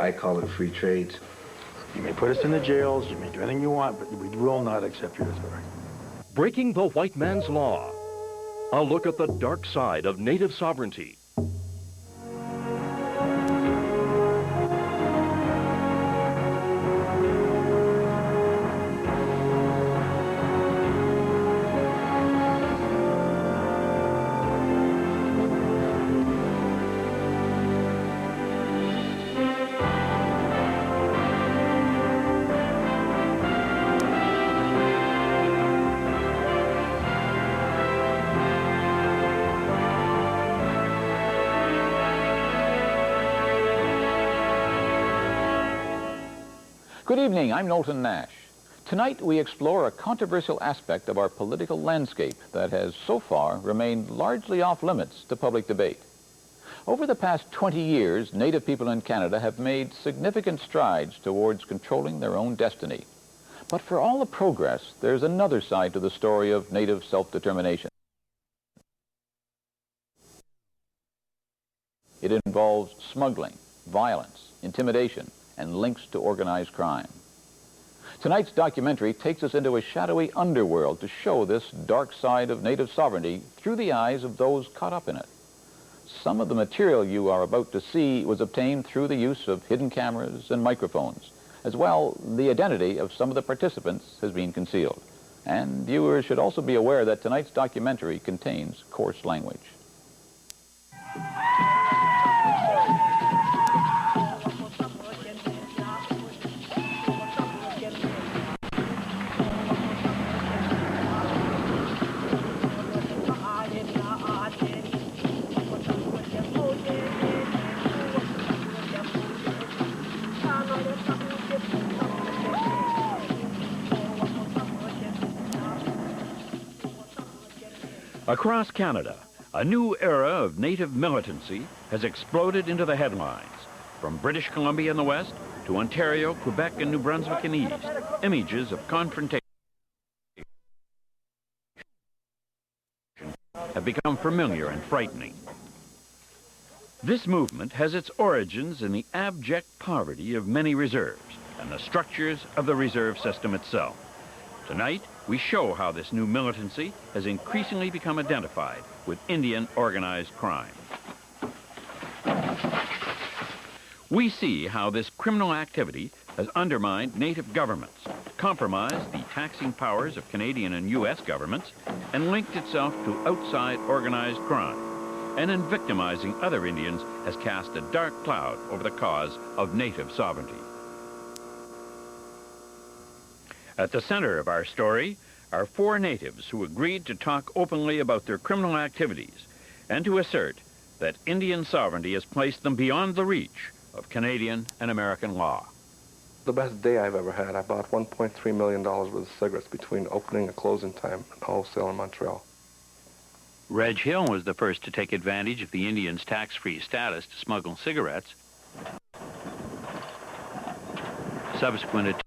I call it free trade. You may put us in the jails, you may do anything you want, but we will not accept your authority. Breaking the white man's law. A look at the dark side of native sovereignty. Good evening, I'm Knowlton Nash. Tonight we explore a controversial aspect of our political landscape that has so far remained largely off limits to public debate. Over the past 20 years, Native people in Canada have made significant strides towards controlling their own destiny. But for all the progress, there's another side to the story of Native self-determination. It involves smuggling, violence, intimidation, and links to organized crime. Tonight's documentary takes us into a shadowy underworld to show this dark side of native sovereignty through the eyes of those caught up in it. Some of the material you are about to see was obtained through the use of hidden cameras and microphones. As well, the identity of some of the participants has been concealed. And viewers should also be aware that tonight's documentary contains coarse language. Across Canada, a new era of native militancy has exploded into the headlines. From British Columbia in the west to Ontario, Quebec, and New Brunswick in the east, images of confrontation have become familiar and frightening. This movement has its origins in the abject poverty of many reserves and the structures of the reserve system itself. Tonight, we show how this new militancy has increasingly become identified with Indian organized crime. We see how this criminal activity has undermined native governments, compromised the taxing powers of Canadian and U.S. governments, and linked itself to outside organized crime, and in victimizing other Indians has cast a dark cloud over the cause of native sovereignty. At the center of our story are 4 natives who agreed to talk openly about their criminal activities and to assert that Indian sovereignty has placed them beyond the reach of Canadian and American law. The best day I've ever had, I bought $1.3 million worth of cigarettes between opening and closing time at wholesale in Montreal. Reg Hill was the first to take advantage of the Indians' tax-free status to smuggle cigarettes. Subsequent attempts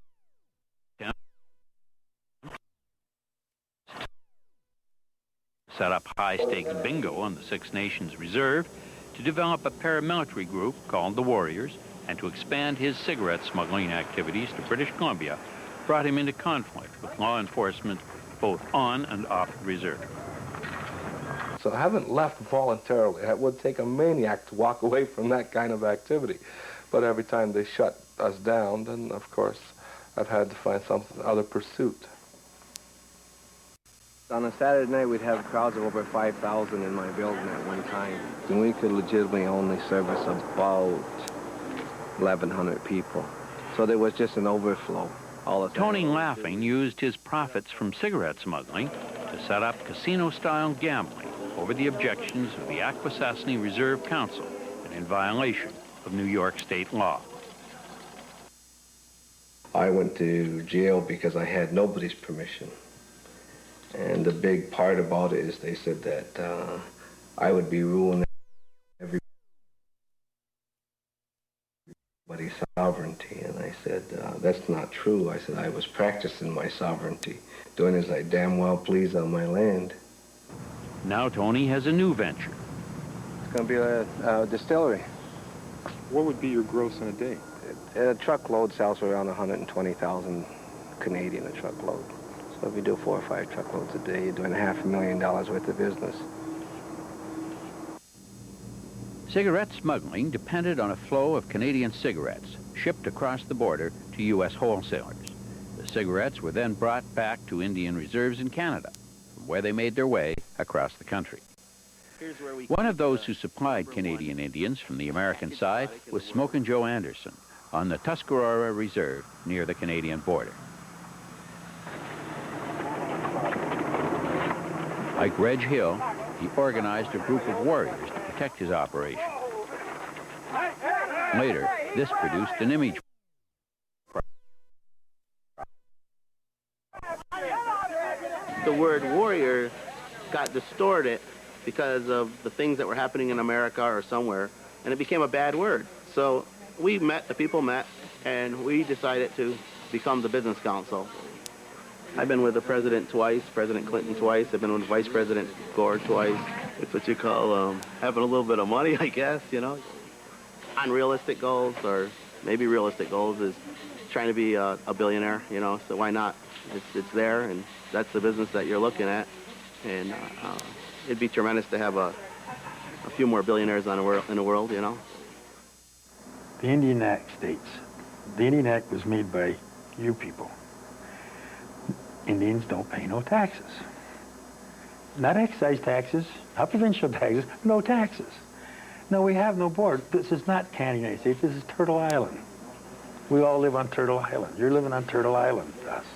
set up high-stakes bingo on the Six Nations Reserve, to develop a paramilitary group called the Warriors, and to expand his cigarette smuggling activities to British Columbia, brought him into conflict with law enforcement both on and off the reserve. So I haven't left voluntarily. It would take a maniac to walk away from that kind of activity. But every time they shut us down, then of course I've had to find some other pursuit. On a Saturday night, we'd have crowds of over 5,000 in my building at one time. And we could legitimately only service about 1,100 people. So there was just an overflow all the time. Tony Laughing used his profits from cigarette smuggling to set up casino-style gambling over the objections of the Akwesasne Reserve Council and in violation of New York state law. I went to jail because I had nobody's permission. And the big part about it is they said that I would be ruling everybody's sovereignty. And I said, that's not true. I said, I was practicing my sovereignty, doing as I damn well please on my land. Now Tony has a new venture. It's going to be a distillery. What would be your gross in a day? A truckload sells for around 120,000 Canadian a truckload. So if you do 4 or 5 truckloads a day, you're doing $500,000 worth of business. Cigarette smuggling depended on a flow of Canadian cigarettes shipped across the border to U.S. wholesalers. The cigarettes were then brought back to Indian reserves in Canada, from where they made their way across the country. One of those who supplied Canadian Indians from the American side was Smokin' Joe Anderson on the Tuscarora Reserve near the Canadian border. Like Reg Hill, he organized a group of warriors to protect his operation. Later, this produced an image. The word warrior got distorted because of the things that were happening in America or somewhere, and it became a bad word. So the people met, and we decided to become the Business Council. I've been with the president twice, President Clinton twice. I've been with Vice President Gore twice. It's what you call having a little bit of money, I guess, you know. Unrealistic goals, or maybe realistic goals, is trying to be a billionaire, you know, so why not? It's there, and that's the business that you're looking at. And it'd be tremendous to have a few more billionaires in the world, you know. The Indian Act states, the Indian Act was made by you people. Indians don't pay no taxes. Not excise taxes, not provincial taxes, no taxes. No, we have no board. This is not Canada, United States, this is Turtle Island. We all live on Turtle Island. You're living on Turtle Island, us.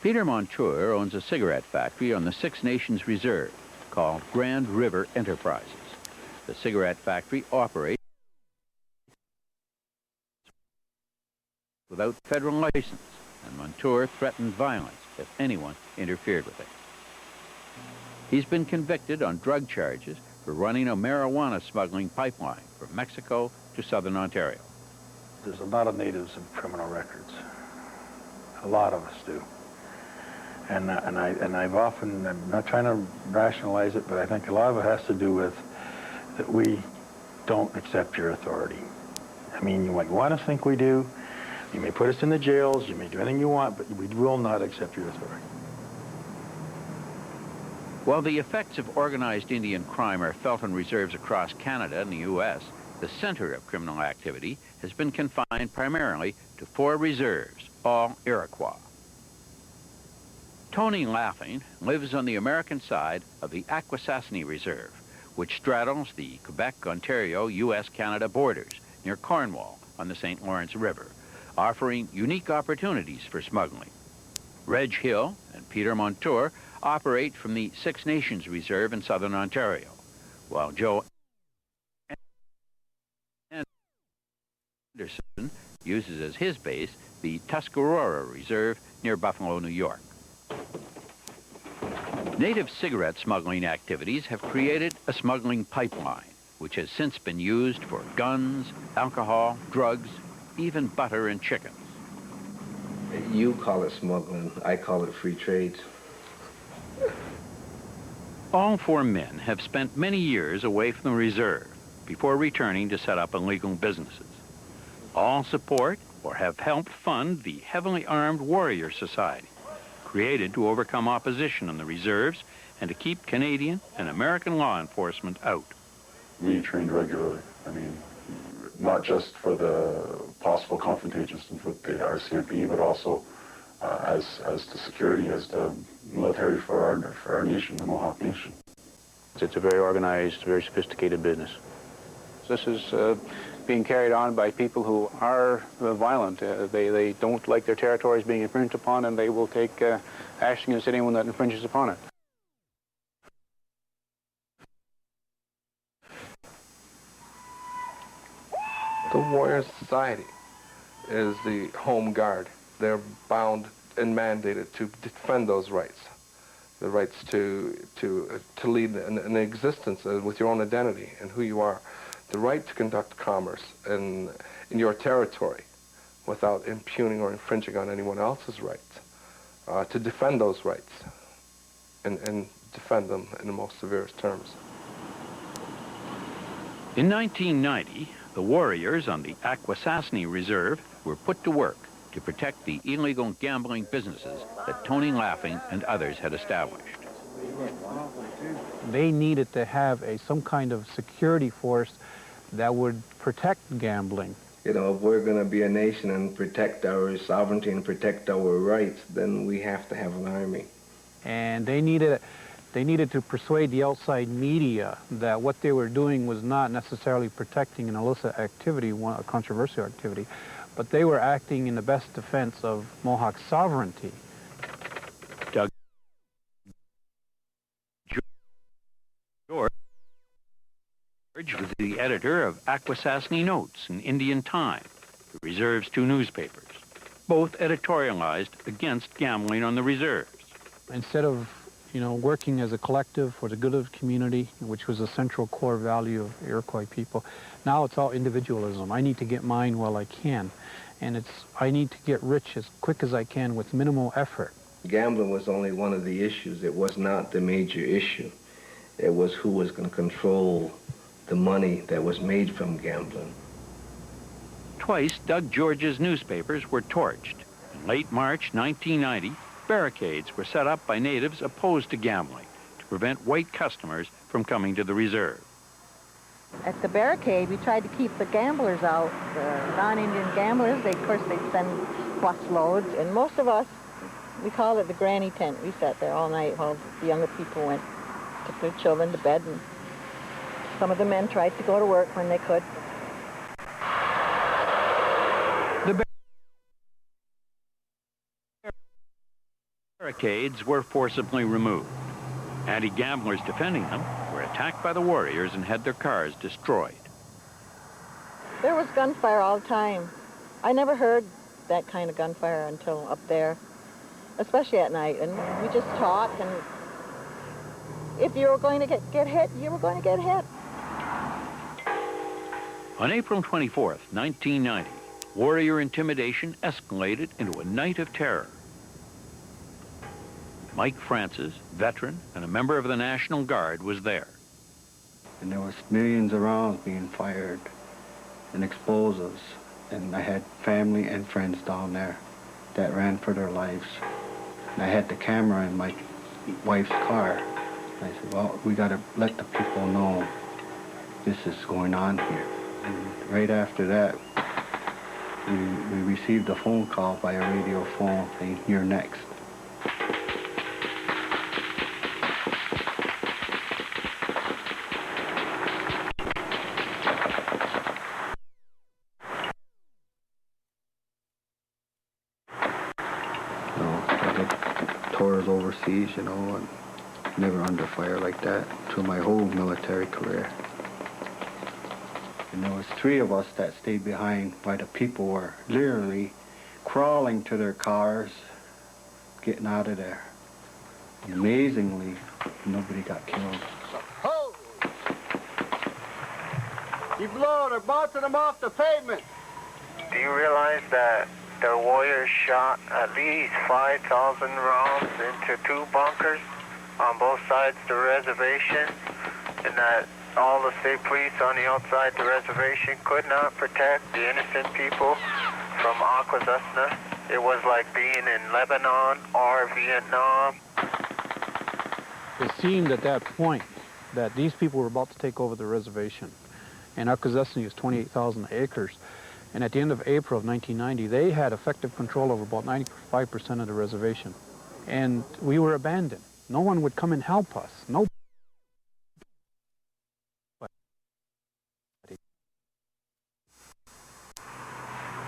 Peter Montour owns a cigarette factory on the Six Nations Reserve called Grand River Enterprises. The cigarette factory operates without federal license, and Montour threatened violence if anyone interfered with it. He's been convicted on drug charges for running a marijuana smuggling pipeline from Mexico to southern Ontario. There's a lot of natives in criminal records. A lot of us do. And I've often, I'm not trying to rationalize it, but I think a lot of it has to do with that we don't accept your authority. I mean, you might want to think we do. You may put us in the jails, you may do anything you want, but we will not accept your authority. While the effects of organized Indian crime are felt in reserves across Canada and the U.S., the center of criminal activity has been confined primarily to 4 reserves, all Iroquois. Tony Laughing lives on the American side of the Akwesasne Reserve, which straddles the Quebec-Ontario U.S.-Canada borders near Cornwall on the St. Lawrence River, offering unique opportunities for smuggling. Reg Hill and Peter Montour operate from the Six Nations Reserve in southern Ontario, while Joe Anderson uses as his base the Tuscarora Reserve near Buffalo, New York. Native cigarette smuggling activities have created a smuggling pipeline, which has since been used for guns, alcohol, drugs, even butter and chicken. You call it smuggling, I call it free trade. All 4 men have spent many years away from the reserve before returning to set up illegal businesses. All support or have helped fund the Heavily Armed Warrior Society, created to overcome opposition in the reserves and to keep Canadian and American law enforcement out. We trained regularly. I mean, not just for the possible confrontations with the RCMP, but also as the security, as the military for our nation, the Mohawk Nation. It's a very organized, very sophisticated business. This is being carried on by people who are violent. They don't like their territories being infringed upon, and they will take action against anyone that infringes upon it. The Warrior Society is the home guard. They're bound and mandated to defend those rights, the rights to lead an existence with your own identity and who you are, the right to conduct commerce in your territory without impugning or infringing on anyone else's rights, to defend those rights and defend them in the most severest terms. In 1990, The warriors on the Akwesasne Reserve were put to work to protect the illegal gambling businesses that Tony Laughing and others had established. They needed to have some kind of security force that would protect gambling. You know, if we're going to be a nation and protect our sovereignty and protect our rights, then we have to have an army. And they needed to persuade the outside media that what they were doing was not necessarily protecting an illicit activity, a controversial activity, but they were acting in the best defense of Mohawk sovereignty. Doug George was the editor of Akwesasne Notes and Indian Time, the reserve's two newspapers, both editorialized against gambling on the reserves. Instead of, working as a collective for the good of the community, which was a central core value of Iroquois people, now it's all individualism. I need to get mine while I can, and I need to get rich as quick as I can with minimal effort. Gambling was only one of the issues. It was not the major issue. It was who was going to control the money that was made from gambling. Twice, Doug George's newspapers were torched. In late March 1990, barricades were set up by natives opposed to gambling to prevent white customers from coming to the reserve. At the barricade, we tried to keep the gamblers out, the non-Indian gamblers. Of course, they'd send busloads, and most of us, we called it the granny tent. We sat there all night while the younger people went, took their children to bed, and some of the men tried to go to work when they could. The barricades were forcibly removed. Anti-gamblers defending them were attacked by the warriors and had their cars destroyed. There was gunfire all the time. I never heard that kind of gunfire until up there, especially at night. And we just talked, and if you were going to get hit, you were going to get hit. On April 24th, 1990, warrior intimidation escalated into a night of terror. Mike Francis, veteran and a member of the National Guard, was there. And there was millions of rounds being fired and explosives. And I had family and friends down there that ran for their lives. And I had the camera in my wife's car. And I said, well, we got to let the people know this is going on here. And right after that, we received a phone call by a radio phone saying, you're next. Tours overseas, and never under fire like that through my whole military career. And there was 3 of us that stayed behind while the people were literally crawling to their cars, getting out of there. And amazingly, nobody got killed. Ho! Keep low, they're bouncing them off the pavement. Do you realize that the warriors shot at least 5,000 rounds into 2 bunkers on both sides of the reservation, and that all the state police on the outside the reservation could not protect the innocent people from Akwesasne? It was like being in Lebanon or Vietnam. It seemed at that point that these people were about to take over the reservation. And Akwesasne is 28,000 acres. And at the end of April of 1990, they had effective control over about 95% of the reservation. And we were abandoned. No one would come and help us. No.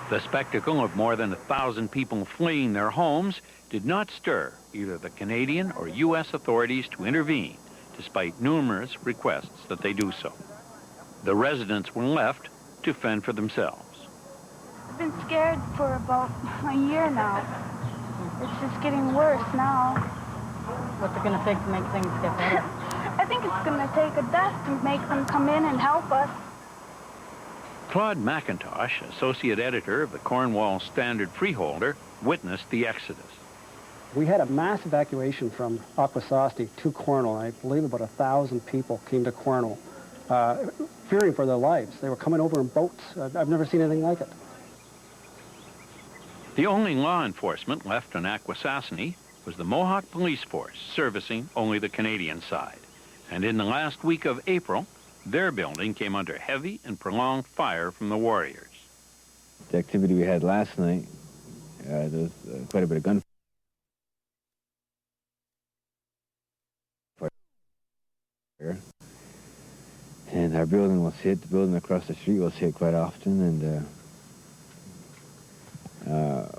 The spectacle of more than 1,000 people fleeing their homes did not stir either the Canadian or U.S. authorities to intervene, despite numerous requests that they do so. The residents were left to fend for themselves. I've been scared for about a year now. It's just getting worse now. What's it going to take to make things get better? I think it's going to take a death to make them come in and help us. Claude McIntosh, associate editor of the Cornwall Standard Freeholder, witnessed the exodus. We had a mass evacuation from Akwesasne to Cornwall. I believe about 1,000 people came to Cornwall. fearing for their lives. They were coming over in boats. I've never seen anything like it. The only law enforcement left on Akwesasne was the Mohawk Police Force, servicing only the Canadian side. And in the last week of April, their building came under heavy and prolonged fire from the warriors. The activity we had last night, there was quite a bit of gunfire. And our building was hit. The building across the street was hit quite often, and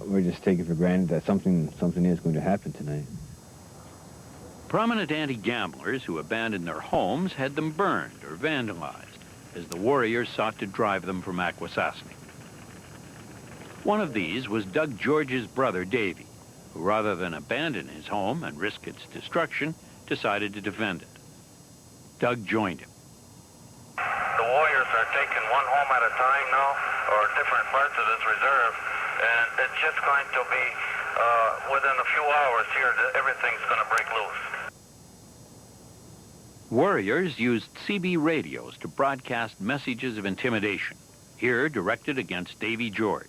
we're just taking for granted that something is going to happen tonight. Prominent anti-gamblers who abandoned their homes had them burned or vandalized as the warriors sought to drive them from Akwesasne. One of these was Doug George's brother, Davy, who rather than abandon his home and risk its destruction, decided to defend it. Doug joined him. The warriors are taking one home at a time now, or different parts of this reserve, and it's just going to be, within a few hours here, everything's going to break loose. Warriors used CB radios to broadcast messages of intimidation, here directed against Davy George.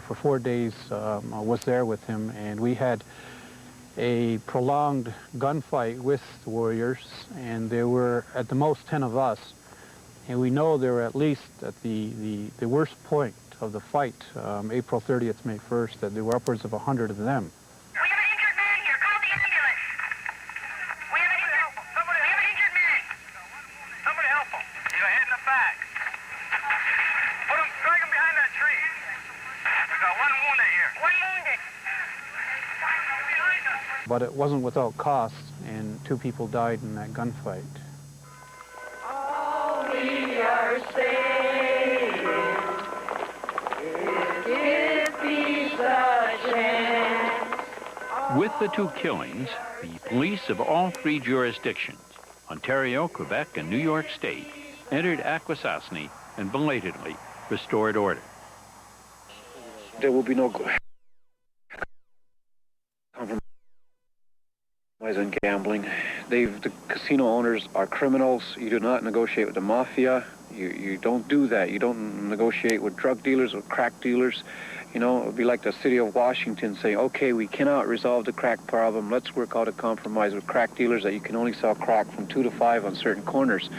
For 4 days, I was there with him, and we had a prolonged gunfight with the warriors, and there were at the most 10 of us, and we know there were at least at the worst point of the fight, April 30th, May 1st, that there were upwards of 100 of them. But it wasn't without cost, and 2 people died in that gunfight. All we are saying is give peace a chance. With the 2 killings, the police of all 3 jurisdictions, Ontario, Quebec, and New York State, entered Akwesasne and belatedly restored order. There will be no on gambling. The casino owners are criminals. You do not negotiate with the mafia. You don't do that. You don't negotiate with drug dealers or crack dealers. You know, it would be like the city of Washington saying, okay, we cannot resolve the crack problem. Let's work out a compromise with crack dealers that you can only sell crack from 2 to 5 on certain corners.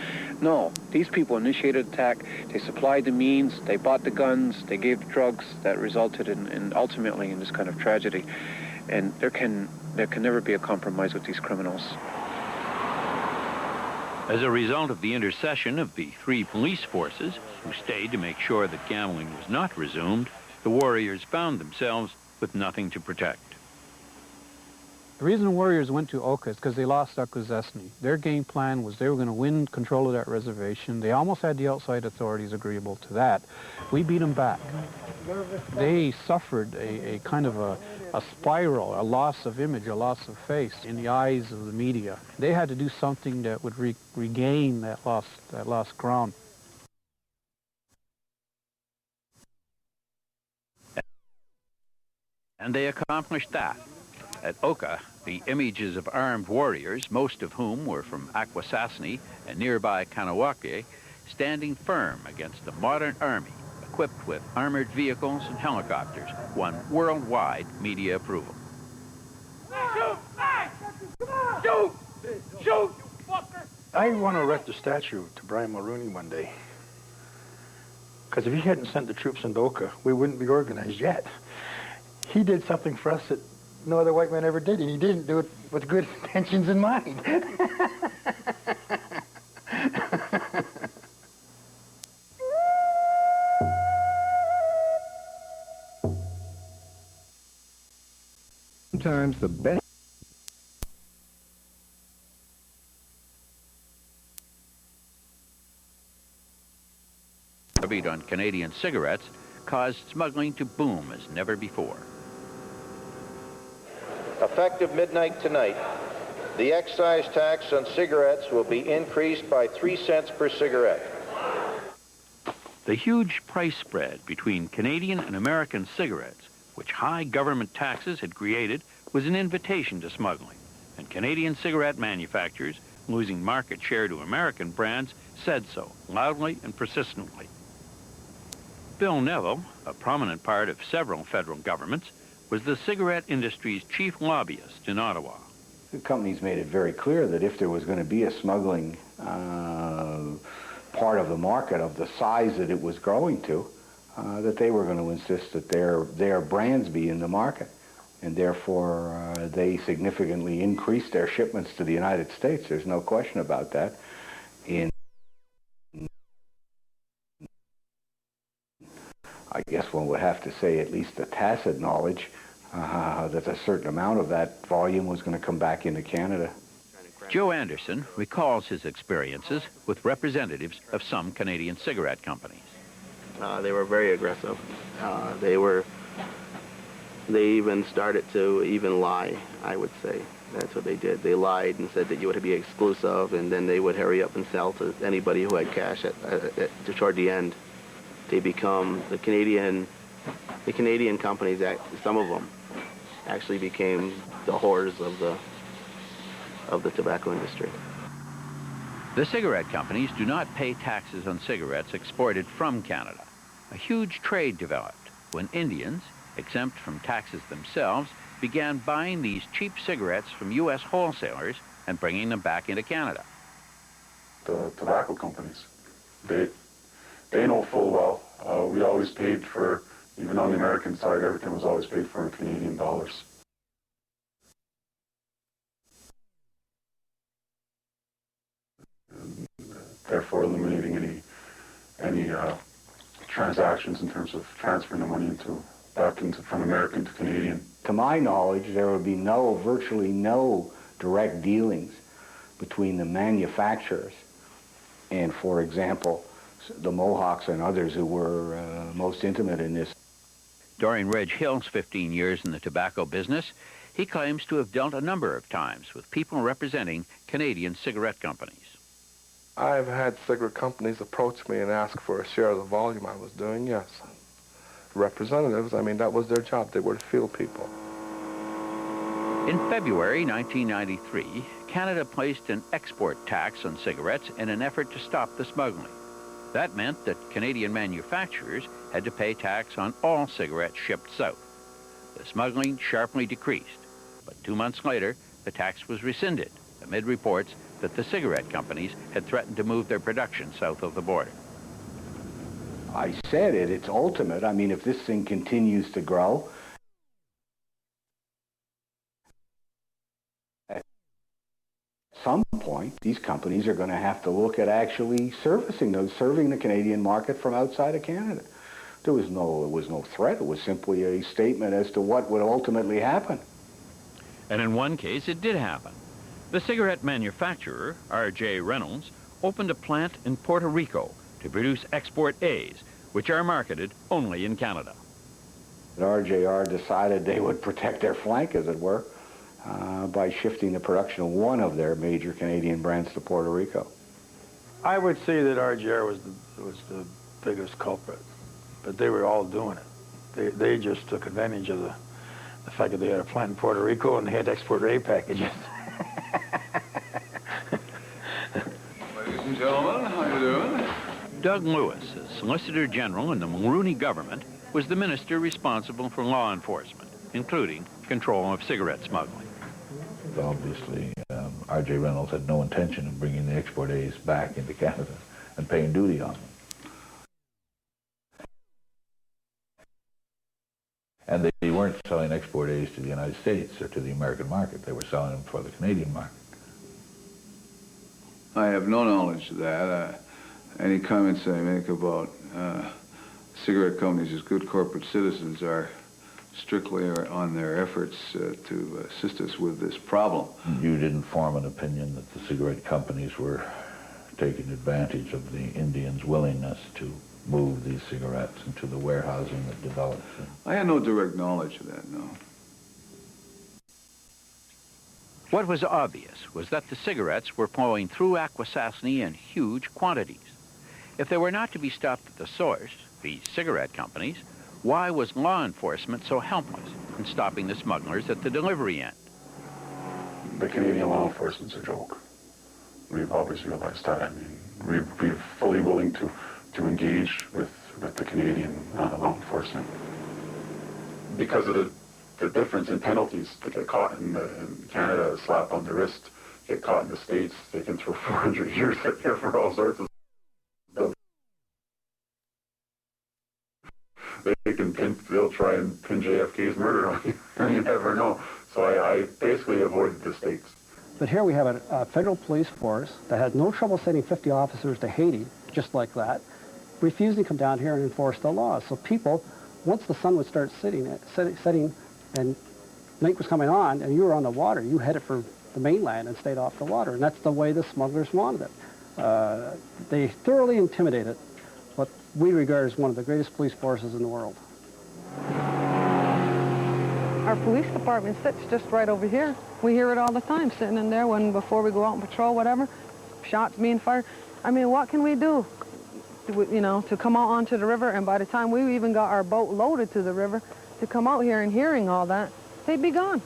No, these people initiated the attack. They supplied the means. They bought the guns. They gave the drugs that resulted in ultimately in this kind of tragedy. And there can never be a compromise with these criminals. As a result of the intercession of the 3 police forces, who stayed to make sure that gambling was not resumed, the warriors found themselves with nothing to protect. The reason the warriors went to Oka is because they lost Akwesasne. Their game plan was they were going to win control of that reservation. They almost had the outside authorities agreeable to that. We beat them back. They suffered a kind of a spiral, a loss of image, a loss of face in the eyes of the media. They had to do something that would regain that lost ground. And they accomplished that. At Oka, the images of armed warriors, most of whom were from Akwesasne and nearby Kahnawake, standing firm against the modern army, equipped with armored vehicles and helicopters, won worldwide media approval. Shoot! Shoot! Shoot, you fucker! I want to erect a statue to Brian Mulrooney one day. Because if he hadn't sent the troops into Oka, we wouldn't be organized yet. He did something for us that no other white man ever did, and he didn't do it with good intentions in mind. Sometimes the best levied on Canadian cigarettes caused smuggling to boom as never before. Effective midnight tonight, the excise tax on cigarettes will be increased by 3 cents per cigarette. The huge price spread between Canadian and American cigarettes, which high government taxes had created, was an invitation to smuggling, and Canadian cigarette manufacturers, losing market share to American brands, said so loudly and persistently. Bill Neville, a prominent part of several federal governments, was the cigarette industry's chief lobbyist in Ottawa. The companies made it very clear that if there was going to be a smuggling part of the market of the size that it was growing to, that they were going to insist that their brands be in the market. And therefore, they significantly increased their shipments to the United States. There's no question about that. I guess one would have to say at least a tacit knowledge that a certain amount of that volume was going to come back into Canada. Joe Anderson recalls his experiences with representatives of some Canadian cigarette companies. They were very aggressive. They even started to lie, I would say. That's what they did. They lied and said that you would be exclusive, and then they would hurry up and sell to anybody who had cash toward the end. They become the Canadian companies. Some of them actually became the whores of the tobacco industry. The cigarette companies do not pay taxes on cigarettes exported from Canada. A huge trade developed when Indians, exempt from taxes themselves, began buying these cheap cigarettes from U.S. wholesalers and bringing them back into Canada. The tobacco companies, they know full well. We always paid for, even on the American side, everything was always paid for in Canadian dollars. Therefore eliminating any transactions in terms of transferring the money from American to Canadian. To my knowledge, there would be virtually no direct dealings between the manufacturers and, for example, the Mohawks and others who were most intimate in this. During Reg Hill's 15 years in the tobacco business, he claims to have dealt a number of times with people representing Canadian cigarette companies. I've had cigarette companies approach me and ask for a share of the volume I was doing, yes. Representatives, I mean, that was their job. They were to field people. In February 1993, Canada placed an export tax on cigarettes in an effort to stop the smuggling. That meant that Canadian manufacturers had to pay tax on all cigarettes shipped south. The smuggling sharply decreased, but 2 months later, the tax was rescinded amid reports that the cigarette companies had threatened to move their production south of the border. I said it, it's ultimate. I mean, if this thing continues to grow, at some point, these companies are going to have to look at actually serving the Canadian market from outside of Canada. It was no threat. It was simply a statement as to what would ultimately happen. And in one case, it did happen. The cigarette manufacturer, R.J. Reynolds, opened a plant in Puerto Rico to produce export A's, which are marketed only in Canada. RJR decided they would protect their flank, as it were, by shifting the production of one of their major Canadian brands to Puerto Rico. I would say that RJR was the biggest culprit, but they were all doing it. They just took advantage of the fact that they had a plant in Puerto Rico and they had export A packages. Ladies and gentlemen, how you doing? Doug Lewis, a Solicitor General in the Mulroney government, was the minister responsible for law enforcement, including control of cigarette smuggling. Obviously, R.J. Reynolds had no intention of bringing the export A's back into Canada and paying duty on them. And they weren't selling export A's to the United States or to the American market. They were selling them for the Canadian market. I have no knowledge of that. Any comments I make about cigarette companies as good corporate citizens are strictly on their efforts to assist us with this problem. You didn't form an opinion that the cigarette companies were taking advantage of the Indians' willingness to move these cigarettes into the warehousing that developed? I had no direct knowledge of that, no. What was obvious was that the cigarettes were flowing through Akwesasne in huge quantities. If they were not to be stopped at the source, the cigarette companies, why was law enforcement so helpless in stopping the smugglers at the delivery end? The Canadian law enforcement's a joke. We've always realized that. I mean, we're fully willing to engage with the Canadian law enforcement. Because of the difference in penalties, to get caught in Canada, a slap on the wrist, get caught in the States, they can throw 400 years at you for all sorts of stuff. They'll try and pin JFK's murder on you. You never know. So I basically avoided the States. But here we have a federal police force that had no trouble sending 50 officers to Haiti, just like that, refusing to come down here and enforce the laws. So people, once the sun would start setting and night was coming on and you were on the water, you headed for the mainland and stayed off the water. And that's the way the smugglers wanted it. They thoroughly intimidated what we regard as one of the greatest police forces in the world. Our police department sits just right over here. We hear it all the time, sitting in there before we go out and patrol, whatever, shots being fired. I mean, what can we do, to come out onto the river? And by the time we even got our boat loaded to the river, to come out here and hearing all that, they'd be gone.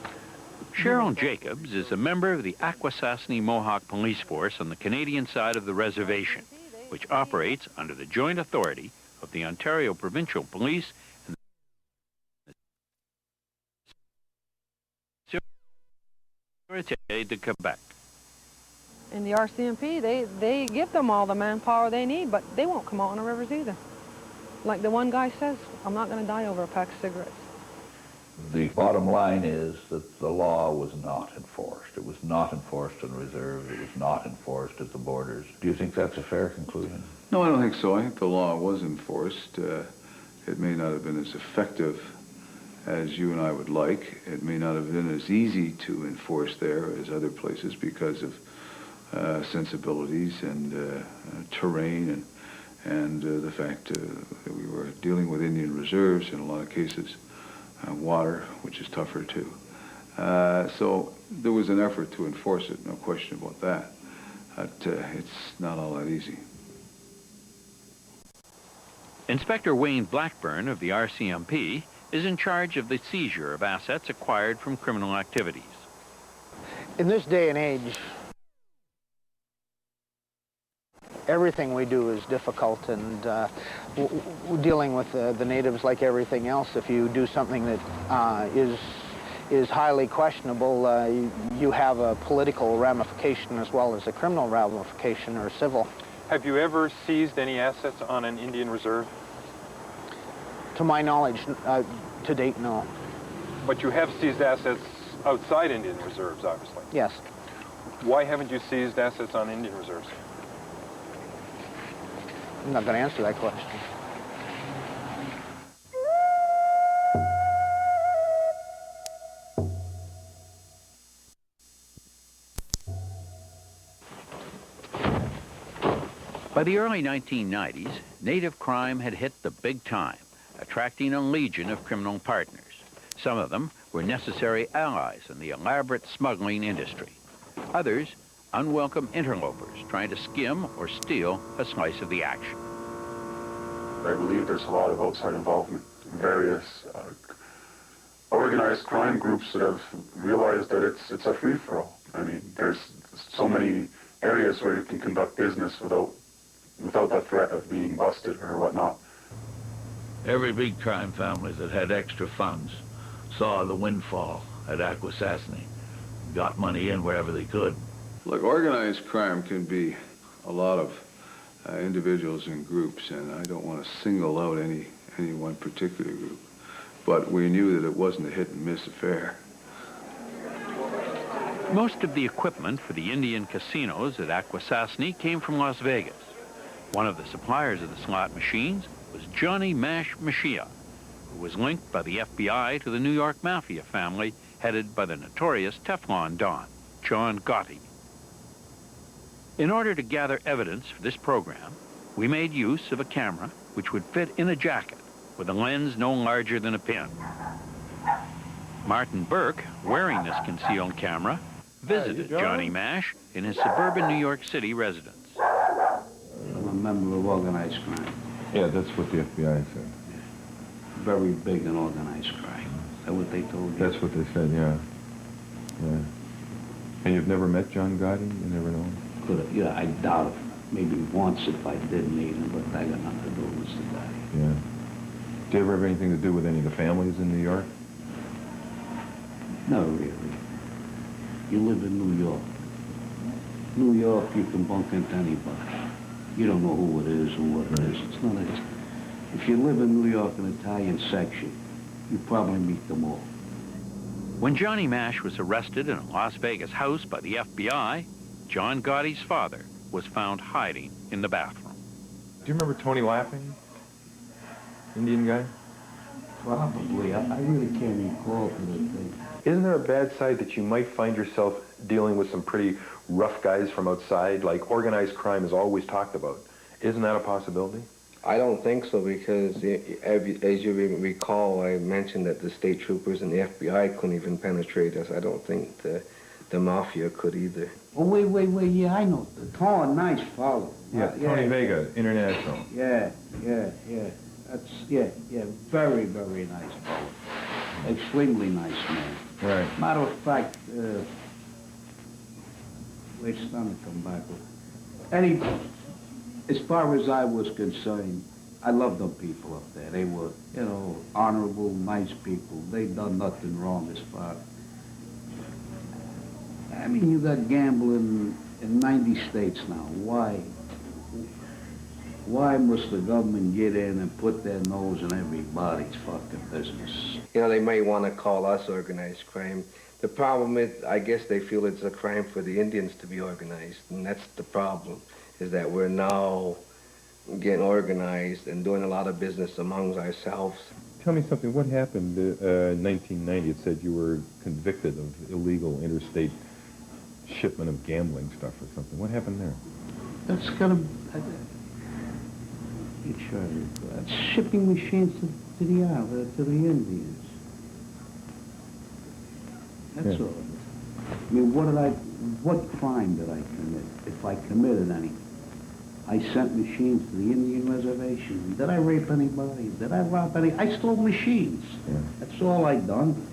Cheryl Jacobs is a member of the Akwesasne Mohawk Police Force on the Canadian side of the reservation, which operates under the joint authority of the Ontario Provincial Police and the Sûreté de Quebec. And the RCMP, they give them all the manpower they need, but they won't come out on the rivers either. Like the one guy says, I'm not going to die over a pack of cigarettes. The bottom line is that the law was not enforced. It was not enforced in reserves. It was not enforced at the borders. Do you think that's a fair conclusion? No, I don't think so. I think the law was enforced. It may not have been as effective as you and I would like. It may not have been as easy to enforce there as other places because of sensibilities and terrain and the fact that we were dealing with Indian reserves in a lot of cases, water, which is tougher too. So there was an effort to enforce it, no question about that. But it's not all that easy. Inspector Wayne Blackburn of the RCMP is in charge of the seizure of assets acquired from criminal activities. In this day and age, everything we do is difficult, and dealing with the natives, like everything else, if you do something that is highly questionable, you have a political ramification as well as a criminal ramification or civil. Have you ever seized any assets on an Indian reserve? To my knowledge, to date, no. But you have seized assets outside Indian reserves, obviously. Yes. Why haven't you seized assets on Indian reserves? I'm not going to answer that question. By the early 1990s, native crime had hit the big time, attracting a legion of criminal partners. Some of them were necessary allies in the elaborate smuggling industry. Others, unwelcome interlopers trying to skim or steal a slice of the action. I believe there's a lot of outside involvement in various organized crime groups that have realized that it's a free-for-all. I mean, there's so many areas where you can conduct business without that threat of being busted or whatnot. Every big crime family that had extra funds saw the windfall at Akwesasne, got money in wherever they could. Look, organized crime can be a lot of individuals and groups, and I don't want to single out any one particular group, but we knew that it wasn't a hit-and-miss affair. Most of the equipment for the Indian casinos at Akwesasne came from Las Vegas. One of the suppliers of the slot machines was Johnny Mash Machia, who was linked by the FBI to the New York Mafia family headed by the notorious Teflon Don, John Gotti. In order to gather evidence for this program, we made use of a camera which would fit in a jacket with a lens no larger than a pin. Martin Burke, wearing this concealed camera, visited Johnny Mash in his suburban New York City residence. I'm a member of organized crime. Yeah, that's what the FBI said. Very big in organized crime. Is that what they told you? That's what they said, yeah. Yeah. And you've never met John Gotti? You never know him? Could have, yeah, I doubt it. Maybe once if I did meet him, but I got nothing to do with Mr. Gotti. Yeah. Do you ever have anything to do with any of the families in New York? No, really. You live in New York. New York, you can bump into anybody. You don't know who it is or what it is. It's not a... If you live in New York, an Italian section, you probably meet them all. When Johnny Mash was arrested in a Las Vegas house by the FBI, John Gotti's father was found hiding in the bathroom. Do you remember Tony Lapping? Indian guy? Probably. I really can't recall to the thing. Isn't there a bad side that you might find yourself dealing with some pretty rough guys from outside? Like organized crime is always talked about. Isn't that a possibility? I don't think so, because as you recall, I mentioned that the state troopers and the FBI couldn't even penetrate us. I don't think the mafia could either. Oh, wait, yeah, I know. Tony, nice fellow. Yeah, Tony Vega, International. Yeah. That's, yeah, very, very nice fellow. Extremely nice man. Right. Matter of fact, wait, it's time to come back. As far as I was concerned, I loved them people up there. They were, you know, honorable, nice people. They'd done nothing wrong as far. I mean, you got gambling in 90 states now. Why must the government get in and put their nose in everybody's fucking business? You know, they may want to call us organized crime. The problem is, I guess they feel it's a crime for the Indians to be organized, and that's the problem, is that we're now getting organized and doing a lot of business amongst ourselves. Tell me something. What happened in 1990? It said you were convicted of illegal interstate shipment of gambling stuff or something. What happened there? That's gonna... shipping machines to the Indians. That's all. I mean, what crime did I commit? If I committed any, I sent machines to the Indian reservation. Did I rape anybody? Did I rob any? I stole machines. Yeah. That's all I done.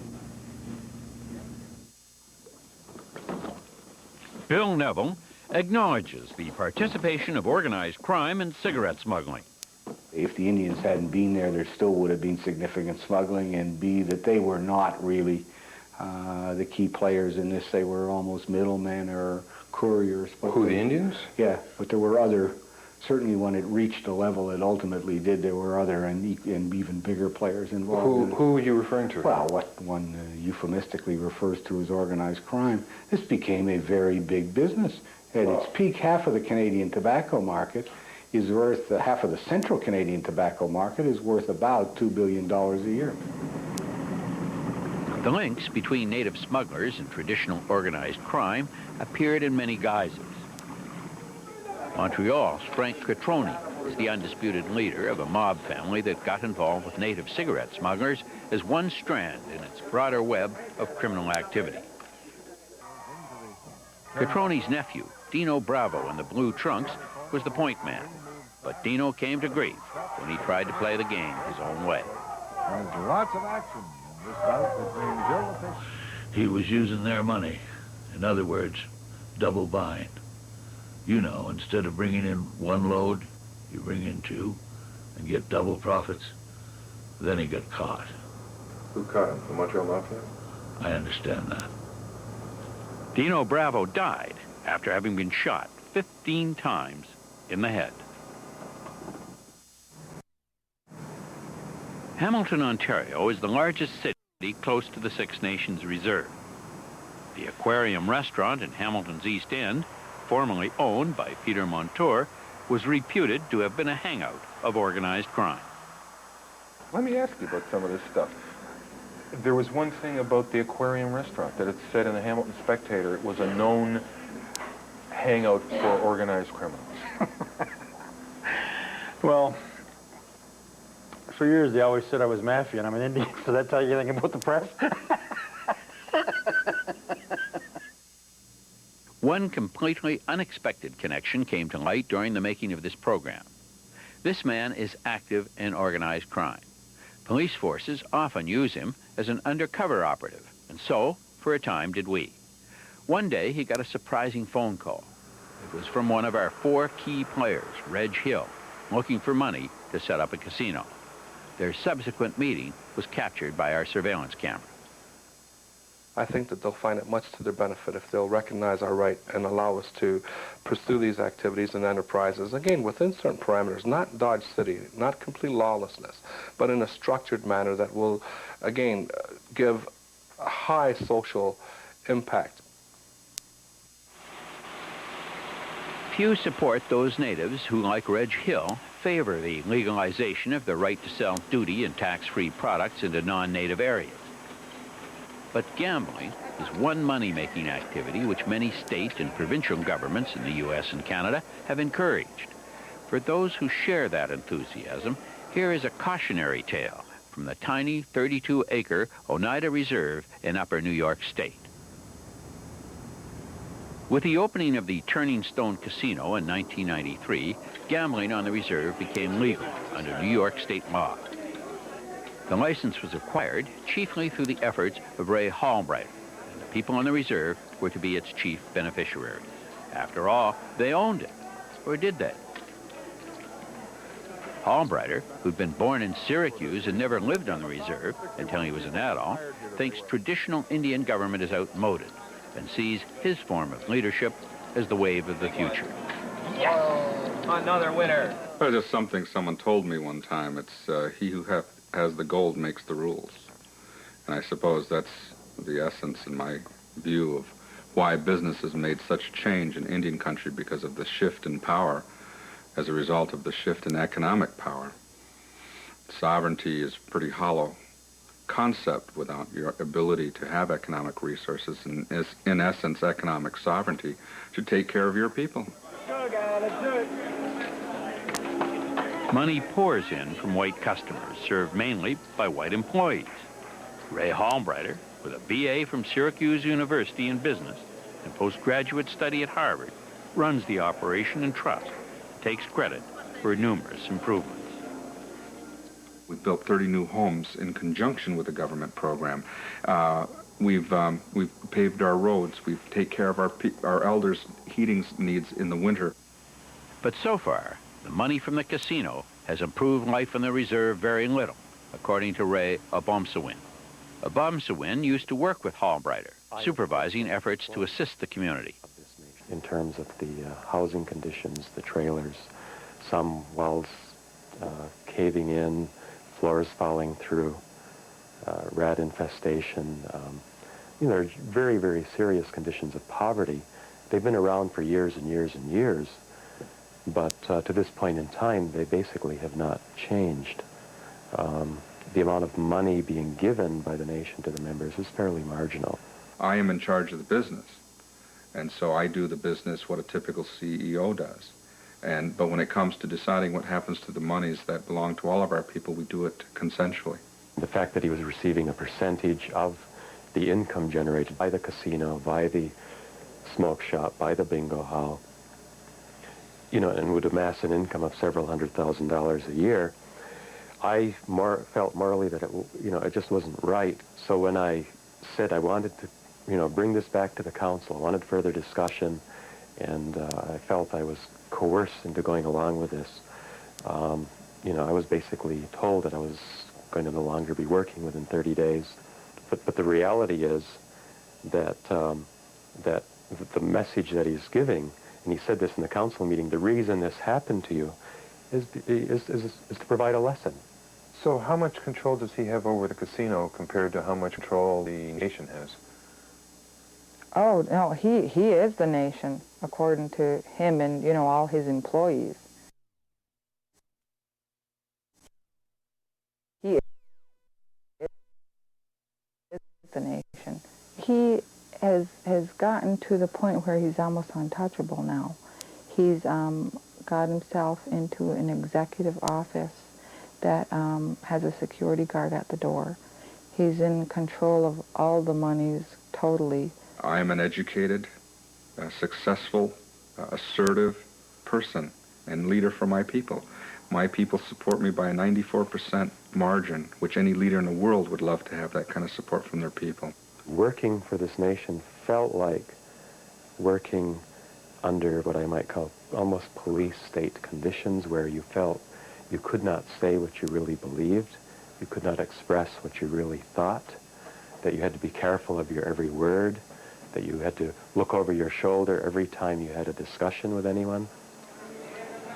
Bill Neville acknowledges the participation of organized crime in cigarette smuggling. If the Indians hadn't been there, there still would have been significant smuggling, and B, that they were not really the key players in this. They were almost middlemen or couriers. Who, the Indians? Yeah, but there were other, certainly when it reached the level it ultimately did, there were other and even bigger players involved. Who are you referring to? Well, what one euphemistically refers to as organized crime. This became a very big business. At its peak, half of the Canadian tobacco market is worth, half of the central Canadian tobacco market is worth about $2 billion a year. The links between native smugglers and traditional organized crime appeared in many guises. Montreal's Frank Catroni is the undisputed leader of a mob family that got involved with native cigarette smugglers as one strand in its broader web of criminal activity. Catroni's nephew, Dino Bravo in the blue trunks, was the point man, but Dino came to grief when he tried to play the game his own way. There's lots of action in this bout between Bill the Fish. He was using their money. In other words, double bind. You know, instead of bringing in one load, you bring in two and get double profits. Then he got caught. Who caught him? The Montreal Mafia? I understand that. Dino Bravo died after having been shot 15 times in the head. Hamilton, Ontario is the largest city close to the Six Nations Reserve. The Aquarium restaurant in Hamilton's East End, formerly owned by Peter Montour, was reputed to have been a hangout of organized crime. Let me ask you about some of this stuff. There was one thing about the Aquarium restaurant that it said in the Hamilton Spectator it was a known hangout for organized criminals. Well, for years they always said I was mafia and I'm an Indian, so that tell you anything about the press? One completely unexpected connection came to light during the making of this program. This man is active in organized crime. Police forces often use him as an undercover operative, and so, for a time, did we. One day, he got a surprising phone call. It was from one of our 4 key players, Reg Hill, looking for money to set up a casino. Their subsequent meeting was captured by our surveillance camera. I think that they'll find it much to their benefit if they'll recognize our right and allow us to pursue these activities and enterprises, again, within certain parameters, not Dodge City, not complete lawlessness, but in a structured manner that will, again, give a high social impact. Few support those natives who, like Reg Hill, favor the legalization of the right to sell duty and tax-free products into non-native areas. But gambling is one money-making activity which many state and provincial governments in the U.S. and Canada have encouraged. For those who share that enthusiasm, here is a cautionary tale from the tiny 32-acre Oneida Reserve in Upper New York State. With the opening of the Turning Stone Casino in 1993, gambling on the reserve became legal under New York state law. The license was acquired chiefly through the efforts of Ray Hallbrighter, and the people on the reserve were to be its chief beneficiaries. After all, they owned it, or did they? Hallbrighter, who'd been born in Syracuse and never lived on the reserve until he was an adult, thinks traditional Indian government is outmoded and sees his form of leadership as the wave of the future. Yes! Another winner! Well, just something someone told me one time. It's he who has the gold makes the rules. And I suppose that's the essence, in my view, of why business has made such change in Indian country, because of the shift in power as a result of the shift in economic power. Sovereignty is a pretty hollow concept without your ability to have economic resources, and in essence, economic sovereignty should take care of your people. Money pours in from white customers, served mainly by white employees. Ray Hallbrighter, with a BA from Syracuse University in business and postgraduate study at Harvard, runs the operation in trust, takes credit for numerous improvements. We've built 30 new homes in conjunction with the government program. We've paved our roads. We've taken care of our elders' heating needs in the winter. But so far, the money from the casino has improved life on the reserve very little, according to Ray Abomsawin. Abomsawin used to work with Hallbrighter, supervising efforts to assist the community. In terms of the housing conditions, the trailers, some walls caving in, floors falling through, rat infestation. There are very, very serious conditions of poverty. They've been around for years and years and years, but to this point in time, they basically have not changed. The amount of money being given by the nation to the members is fairly marginal. I am in charge of the business, and so I do the business what a typical CEO does. But when it comes to deciding what happens to the monies that belong to all of our people, we do it consensually. The fact that he was receiving a percentage of the income generated by the casino, by the smoke shop, by the bingo hall, and would amass an income of several $100,000 a year, I felt morally that it just wasn't right. So when I said I wanted to, bring this back to the council, I wanted further discussion, and I felt I was coerced into going along with this. I was basically told that I was going to no longer be working within 30 days. But the reality is that that the message that he's giving, and he said this in the council meeting, the reason this happened to you is to provide a lesson. So how much control does he have over the casino compared to how much control the nation has? Oh, no, he is the nation, according to him and, all his employees. He is the nation. He has gotten to the point where he's almost untouchable now. He's got himself into an executive office that has a security guard at the door. He's in control of all the monies totally. I am an educated successful, assertive person and leader for my people. My people support me by a 94% margin, which any leader in the world would love to have that kind of support from their people. Working for this nation felt like working under what I might call almost police state conditions, where you felt you could not say what you really believed, you could not express what you really thought, that you had to be careful of your every word, that you had to look over your shoulder every time you had a discussion with anyone.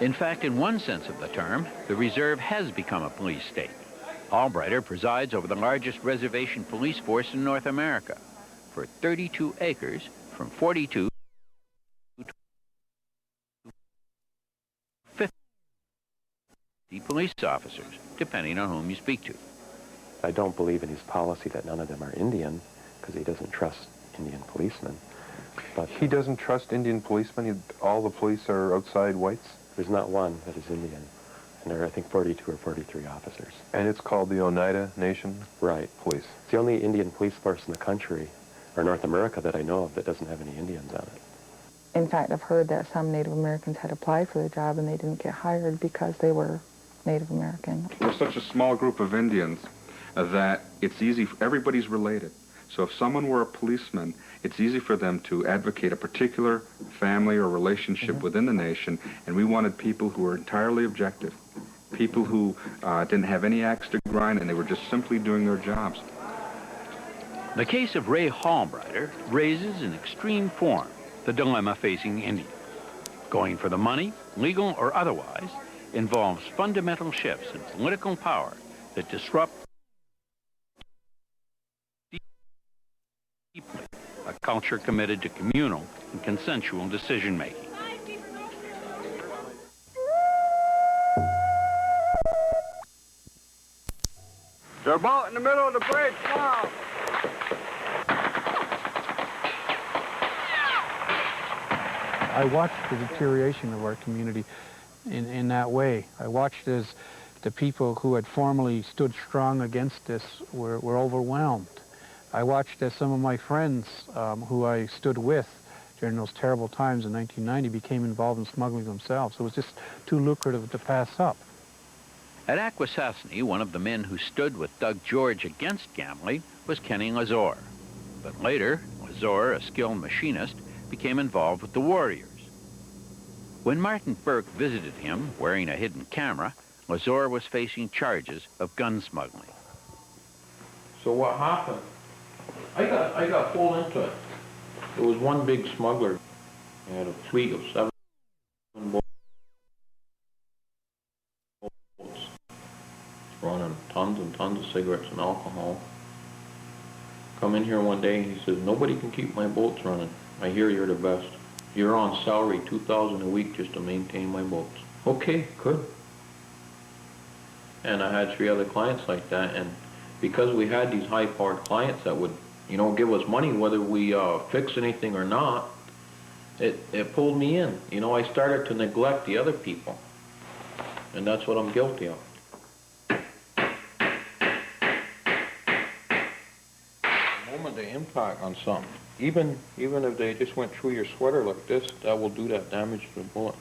In fact, in one sense of the term, the Reserve has become a police state. Albrighter presides over the largest reservation police force in North America, for 32 acres, from 42 to 50 police officers, depending on whom you speak to. I don't believe in his policy that none of them are Indian, because he doesn't trust Indian policemen. But he doesn't trust Indian policemen? All the police are outside whites? There's not one that is Indian. And there are, I think, 42 or 43 officers. And it's called the Oneida Nation Right. Police. It's the only Indian police force in the country, or North America, that I know of that doesn't have any Indians on it. In fact, I've heard that some Native Americans had applied for the job and they didn't get hired because they were Native American. We're such a small group of Indians that it's easy, everybody's related. So if someone were a policeman, it's easy for them to advocate a particular family or relationship within the nation, and we wanted people who were entirely objective, people who didn't have any axe to grind, and they were just simply doing their jobs. The case of Ray Albrighter raises in extreme form the dilemma facing the Indian. Going for the money, legal or otherwise, involves fundamental shifts in political power that disrupt deeply a culture committed to communal and consensual decision-making. They're about in the middle of the bridge now. I watched the deterioration of our community in that way. I watched as the people who had formerly stood strong against this were overwhelmed. I watched as some of my friends who I stood with during those terrible times in 1990 became involved in smuggling themselves. It was just too lucrative to pass up. At Akwesasne, one of the men who stood with Doug George against gambling was Kenny Lazor. But later, Lazor, a skilled machinist, became involved with the Warriors. When Martin Burke visited him wearing a hidden camera, Lazor was facing charges of gun smuggling. So what happened? I got pulled into it. There was one big smuggler. He had a fleet of 7 boats running tons and tons of cigarettes and alcohol. Come in here one day and he says, nobody can keep my boats running. I hear you're the best. You're on salary, $2,000 a week just to maintain my boats. Okay, good. And I had 3 other clients like that, and because we had these high-powered clients that would, you know, give us money whether we fix anything or not, it pulled me in. You know, I started to neglect the other people, and that's what I'm guilty of. The moment they impact on something, even if they just went through your sweater like this, that will do that damage to the bullet.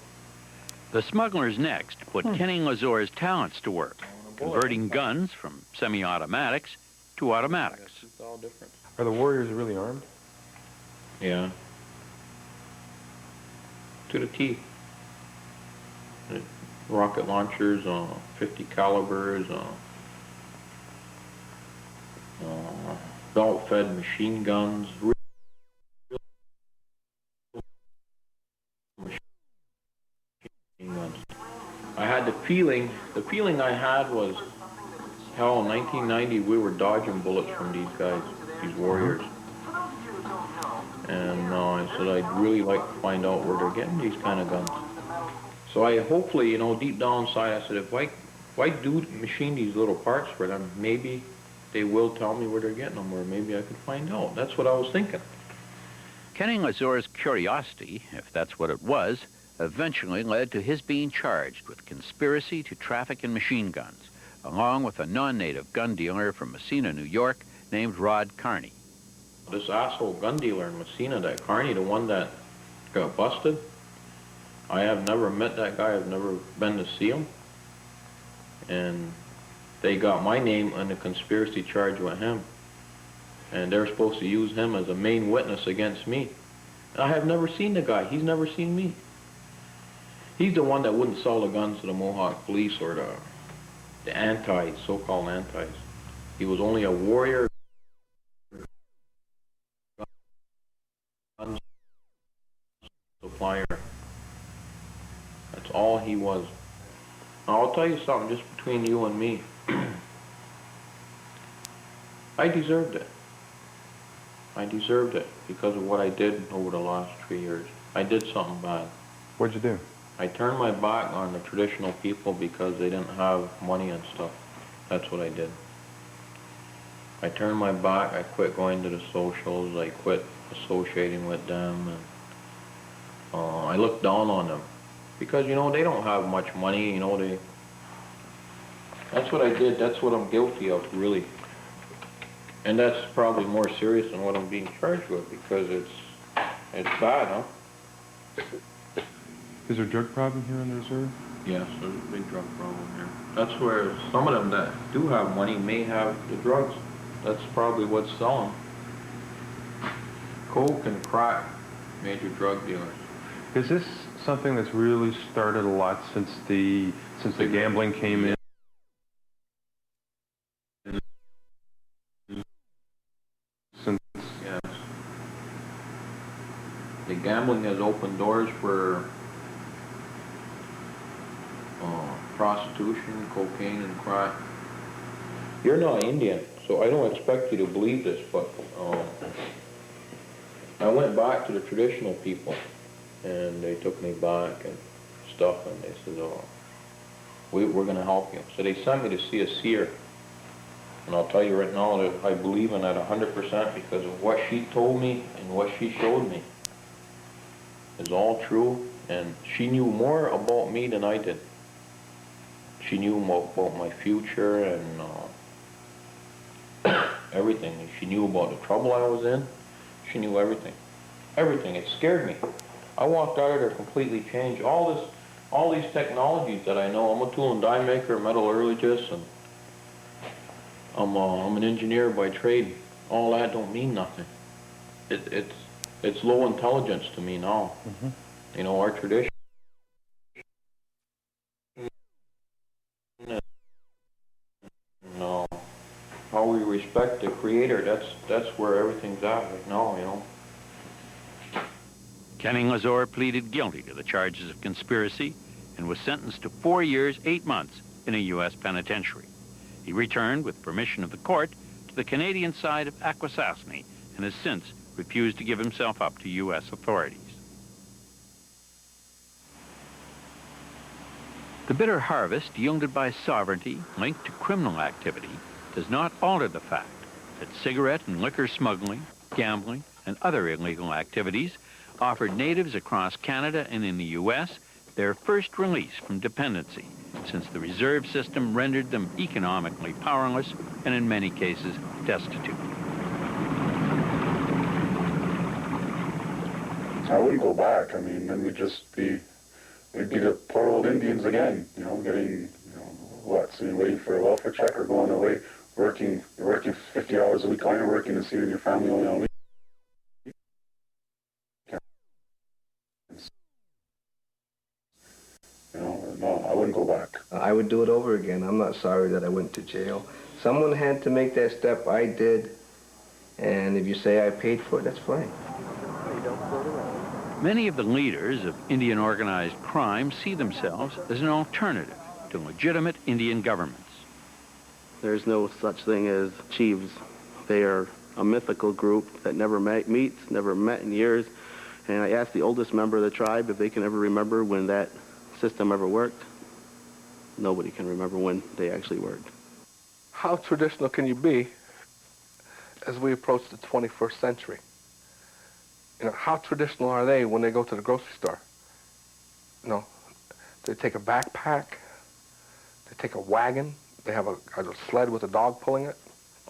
The smugglers next put Kenny Lazor's talents to work, converting guns from semi-automatics to automatics. It's all different. Are the Warriors really armed? Yeah. To the teeth. Rocket launchers, 50 calibers, belt-fed machine guns. I had the feeling I had was, hell, in 1990 we were dodging bullets from these guys, these Warriors. And I said I'd really like to find out where they're getting these kind of guns. So I hopefully, you know, deep down inside, I said if I do machine these little parts for them, maybe they will tell me where they're getting them, or maybe I could find out. That's what I was thinking. Kenny Lazor's curiosity, if that's what it was, eventually led to his being charged with conspiracy to traffic in machine guns, along with a non-native gun dealer from Messina, New York, named Rod Carney. This asshole gun dealer in Messina, that Carney, the one that got busted. I have never met that guy. I've never been to see him. And they got my name on the conspiracy charge with him. And they're supposed to use him as a main witness against me. I have never seen the guy. He's never seen me. He's the one that wouldn't sell the guns to the Mohawk police or the antis, so-called antis. He was only a warrior gun supplier. That's all he was. Now, I'll tell you something, just between you and me. I deserved it. I deserved it because of what I did over the last 3 years. I did something bad. What'd you do? I turned my back on the traditional people because they didn't have money and stuff. That's what I did. I turned my back. I quit going to the socials. I quit associating with them. And I looked down on them because, you know, they don't have much money. You know, that's what I did. That's what I'm guilty of, really. And that's probably more serious than what I'm being charged with because it's bad, huh? Is there a drug problem here on the reserve? Yes, there's a big drug problem here. That's where some of them that do have money may have the drugs. That's probably what's selling. Coke and crack, major drug dealers. Is this something that's really started a lot since the gambling came in? Yes. The gambling has opened doors for prostitution, cocaine, and crack. You're not Indian, so I don't expect you to believe this, but I went back to the traditional people, and they took me back and stuff, and they said, "Oh, we're going to help you." So they sent me to see a seer, and I'll tell you right now that I believe in that 100% because of what she told me and what she showed me is all true, and she knew more about me than I did. She knew about my future and everything. She knew about the trouble I was in. She knew everything. Everything. It scared me. I walked out of there completely changed. All these technologies that I know. I'm a tool and die maker, metallurgist, and I'm an engineer by trade. All that don't mean nothing. It's low intelligence to me now. Mm-hmm. You know, our tradition. No, how we respect the Creator. That's where everything's at right now. You know. Kenning Lazor pleaded guilty to the charges of conspiracy and was sentenced to 4 years, 8 months in a U.S. penitentiary. He returned, with permission of the court, to the Canadian side of Akwesasne and has since refused to give himself up to U.S. authorities. The bitter harvest yielded by sovereignty linked to criminal activity does not alter the fact that cigarette and liquor smuggling, gambling, and other illegal activities offered natives across Canada and in the U.S. their first release from dependency, since the reserve system rendered them economically powerless and in many cases destitute. I wouldn't go back. I mean, then we'd be the poor old Indians again, you know, getting, you know, what, so you're waiting for a welfare check or going away, working 50 hours a week, all you're working to see your family only on weekends. You know, no, I wouldn't go back. I would do it over again. I'm not sorry that I went to jail. Someone had to make that step. I did. And if you say I paid for it, that's fine. Many of the leaders of Indian organized crime see themselves as an alternative to legitimate Indian governments. There's no such thing as chiefs. They are a mythical group that never meets, never met in years. And I asked the oldest member of the tribe if they can ever remember when that system ever worked. Nobody can remember when they actually worked. How traditional can you be as we approach the 21st century? You know, how traditional are they when they go to the grocery store? You know, they take a backpack, they take a wagon, they have a sled with a dog pulling it.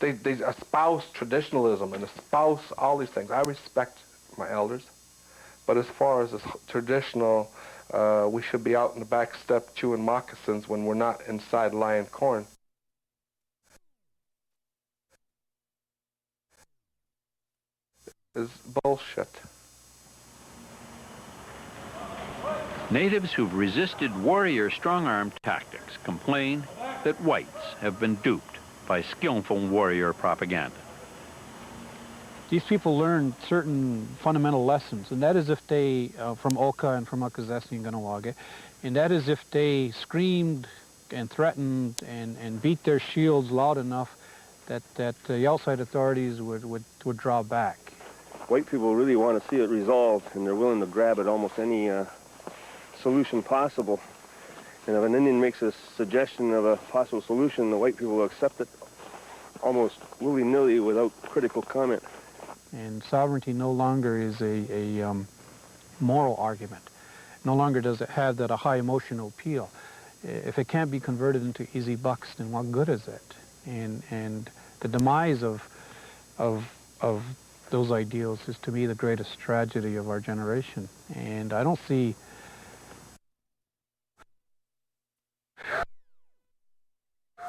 They espouse traditionalism and espouse all these things. I respect my elders. But as far as this traditional, we should be out in the back step chewing moccasins when we're not inside lying corn, is bullshit. Natives who've resisted warrior strong-arm tactics complain that whites have been duped by skillful warrior propaganda. These people learned certain fundamental lessons, and that is if they, from Oka and from Akwesasne and Kahnawake, and that is if they screamed and threatened and beat their shields loud enough that the outside authorities would draw back. White people really want to see it resolved, and they're willing to grab at almost any solution possible. And if an Indian makes a suggestion of a possible solution, the white people will accept it almost willy-nilly without critical comment. And sovereignty no longer is a moral argument. No longer does it have that a high emotional appeal. If it can't be converted into easy bucks, then what good is it? And the demise of those ideals is, to me, the greatest tragedy of our generation. And I don't see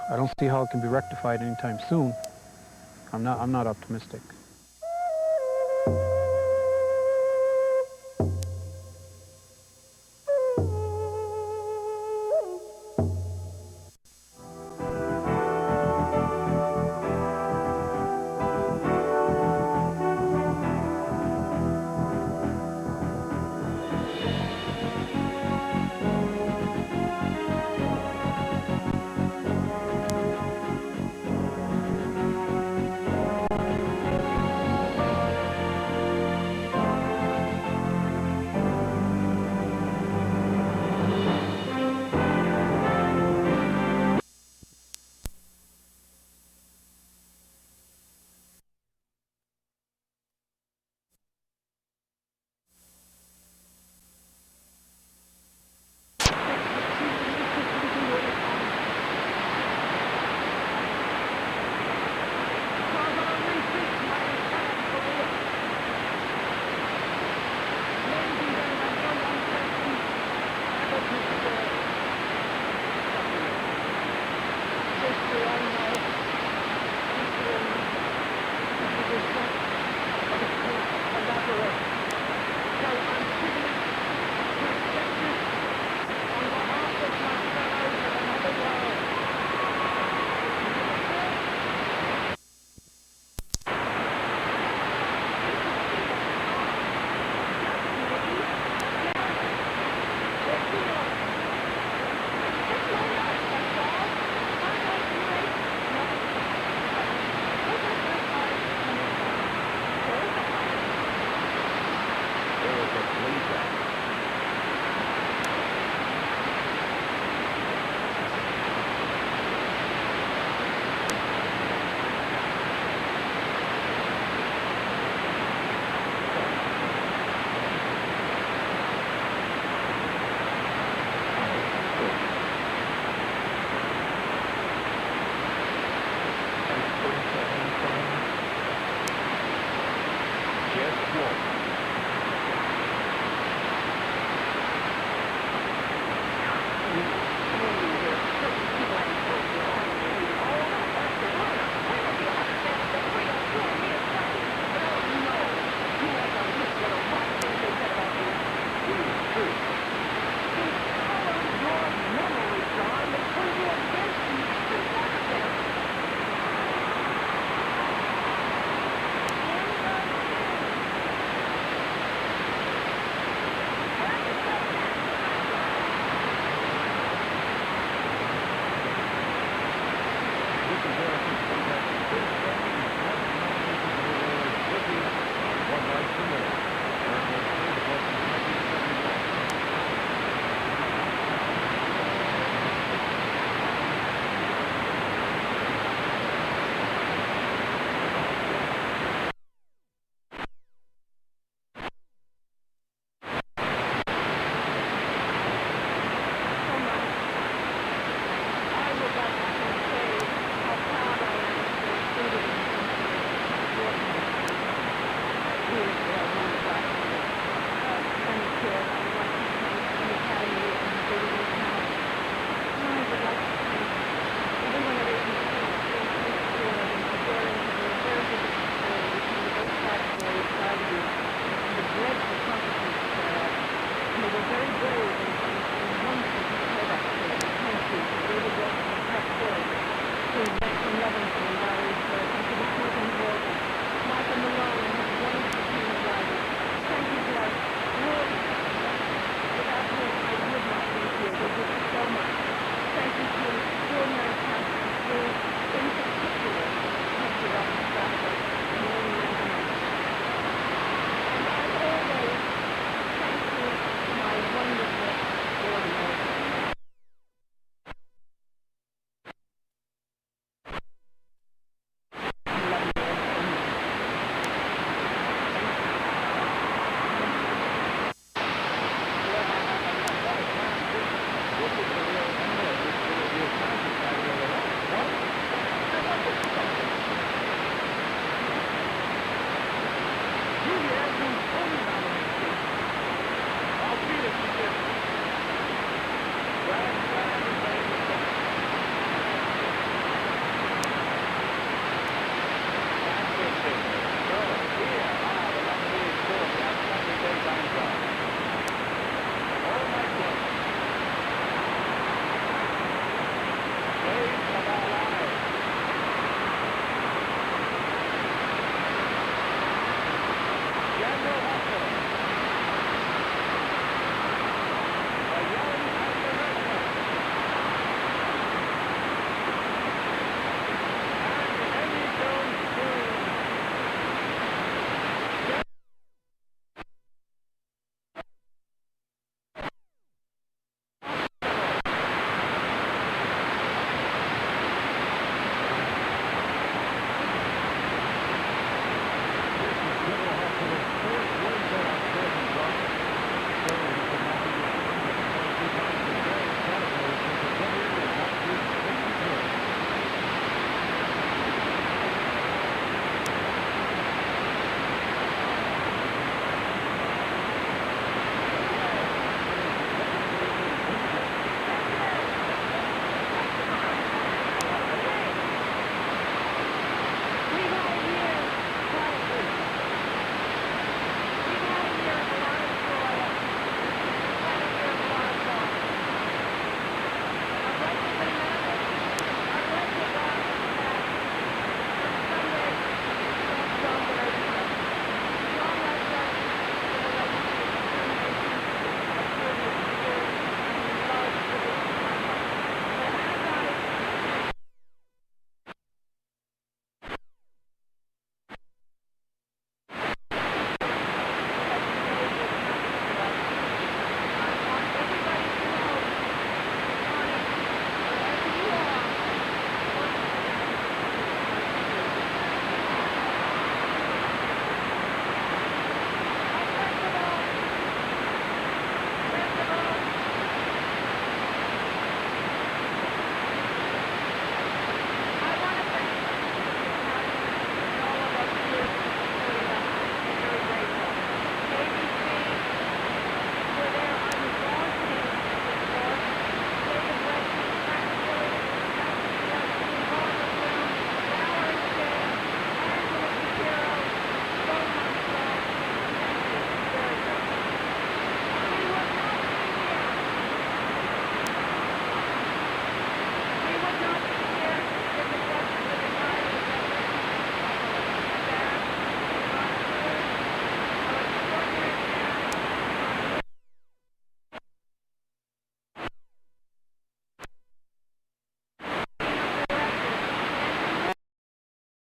how it can be rectified anytime soon. I'm not optimistic.